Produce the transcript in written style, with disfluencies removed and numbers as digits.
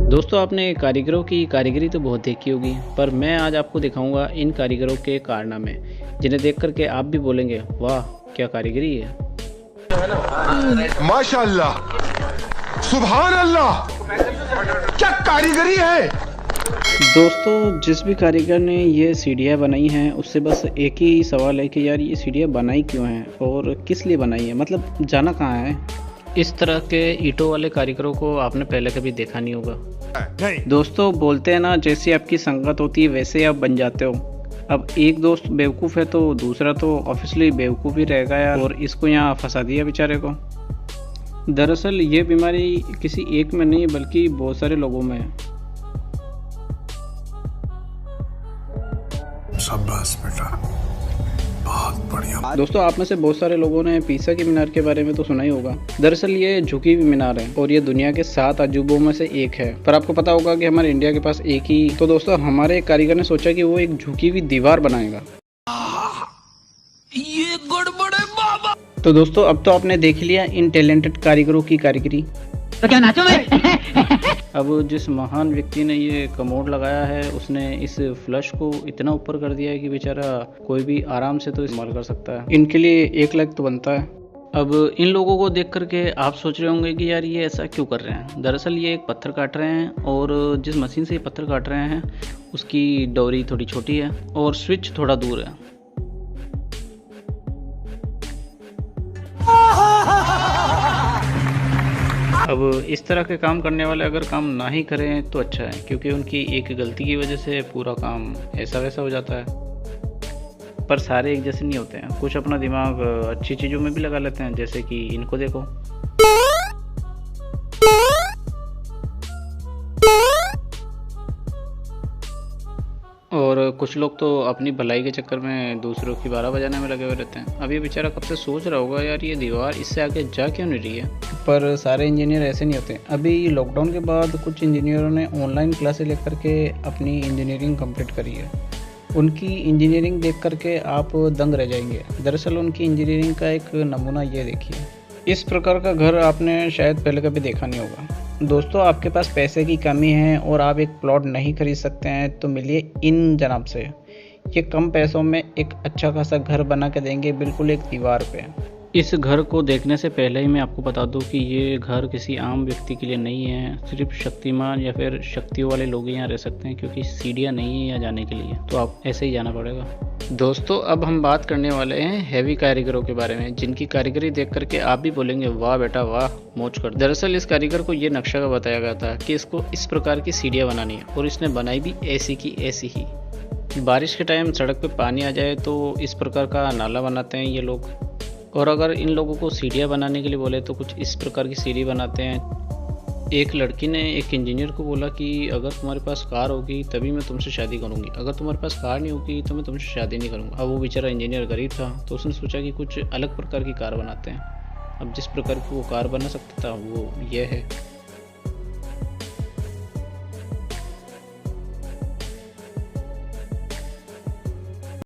दोस्तों, आपने कारीगरों की कारीगरी तो बहुत देखी होगी, पर मैं आज आपको दिखाऊंगा इन कारीगरों के कारनामे, जिन्हें देख करके आप भी बोलेंगे वाह क्या कारीगरी है। माशाअल्लाह, सुभान अल्लाह, क्या कारीगरी है। दोस्तों, जिस भी कारीगर ने ये सीढ़ियाँ बनाई हैं उससे बस एक ही सवाल है कि यार ये सीढ़ियाँ बनाई क्यों हैं और किस लिए बनाई है, मतलब जाना कहाँ है। इस तरह के ईंटों वाले कारीगरों को आपने पहले कभी देखा नहीं होगा। नहीं। दोस्तों, बोलते हैं ना, जैसी आपकी संगत होती है वैसे आप बन जाते हो। अब एक दोस्त बेवकूफ़ है तो दूसरा तो ऑब्वियसली बेवकूफ़ ही रहेगा यार, और इसको यहाँ फंसा दिया बेचारे को। दरअसल ये बीमारी किसी एक में नहीं बल्कि बहुत सारे लोगों में है। शाबाश बेटा, बहुत बढ़िया। दोस्तों, आप में से बहुत सारे लोगों ने पीसा की मीनार के बारे में तो सुना ही होगा। दरअसल ये झुकी हुई मीनार है और ये दुनिया के 7 अजूबों में से एक है। पर आपको पता होगा कि हमारे इंडिया के पास एक ही। तो दोस्तों, हमारे एक कारीगर ने सोचा कि वो एक झुकी हुई दीवार बनाएगा। ये गड़बड़ है बाबा। तो दोस्तों, अब तो आपने देख लिया इन टैलेंटेड कारीगरों की कारीगरी। तो क्या नाचो मैं? अब जिस महान व्यक्ति ने ये कमोड लगाया है उसने इस फ्लश को इतना ऊपर कर दिया है कि बेचारा कोई भी आराम से तो इस्तेमाल कर सकता है। इनके लिए 1 लाख तो बनता है। अब इन लोगों को देख करके आप सोच रहे होंगे कि यार ये ऐसा क्यों कर रहे हैं। दरअसल ये एक पत्थर काट रहे हैं और जिस मशीन से ये पत्थर काट रहे हैं उसकी डोरी थोड़ी छोटी है और स्विच थोड़ा दूर है। अब इस तरह के काम करने वाले अगर काम ना ही करें तो अच्छा है, क्योंकि उनकी एक गलती की वजह से पूरा काम ऐसा वैसा हो जाता है। पर सारे एक जैसे नहीं होते हैं, कुछ अपना दिमाग अच्छी चीज़ों में भी लगा लेते हैं, जैसे कि इनको देखो। और कुछ लोग तो अपनी भलाई के चक्कर में दूसरों की 12 बजाने में लगे हुए रहते हैं। अब ये बेचारा कब से सोच रहा होगा यार ये दीवार इससे आगे जा क्यों नहीं रही है। पर सारे इंजीनियर ऐसे नहीं होते। अभी लॉकडाउन के बाद कुछ इंजीनियरों ने ऑनलाइन क्लासेस लेकर के अपनी इंजीनियरिंग कंप्लीट करी है। उनकी इंजीनियरिंग देख करके आप दंग रह जाएंगे। दरअसल उनकी इंजीनियरिंग का एक नमूना ये देखिए। इस प्रकार का घर आपने शायद पहले कभी देखा नहीं होगा। दोस्तों, आपके पास पैसे की कमी है और आप एक प्लॉट नहीं खरीद सकते हैं तो मिलिए इन जनाब से। ये कम पैसों में एक अच्छा खासा घर बना के देंगे, बिल्कुल एक दीवार पे। इस घर को देखने से पहले ही मैं आपको बता दूं कि ये घर किसी आम व्यक्ति के लिए नहीं है। सिर्फ शक्तिमान या फिर शक्तियों वाले लोग ही यहाँ रह सकते हैं, क्योंकि सीढ़ियाँ नहीं है यहाँ जाने के लिए, तो आप ऐसे ही जाना पड़ेगा। दोस्तों, अब हम बात करने वाले हैं हैवी कारीगरों के बारे में, जिनकी कारीगरी देख करके आप भी बोलेंगे वाह बेटा वाह, मौज कर। दरअसल इस कारीगर को ये नक्शा का बताया गया था कि इसको इस प्रकार की सीढ़ियाँ बनानी है, और इसने बनाई भी ऐसी की ऐसी ही। बारिश के टाइम सड़क पे पानी आ जाए तो इस प्रकार का नाला बनाते हैं ये लोग। और अगर इन लोगों को सीढ़ियाँ बनाने के लिए बोले तो कुछ इस प्रकार की सीढ़ी बनाते हैं। एक लड़की ने एक इंजीनियर को बोला कि अगर तुम्हारे पास कार होगी तभी मैं तुमसे शादी करूंगी, अगर तुम्हारे पास कार नहीं होगी तो मैं तुमसे शादी नहीं करूंगा। अब वो बेचारा इंजीनियर गरीब था तो उसने सोचा कि कुछ अलग प्रकार की कार बनाते हैं। अब जिस प्रकार की वो कार बना सकता था वो ये है।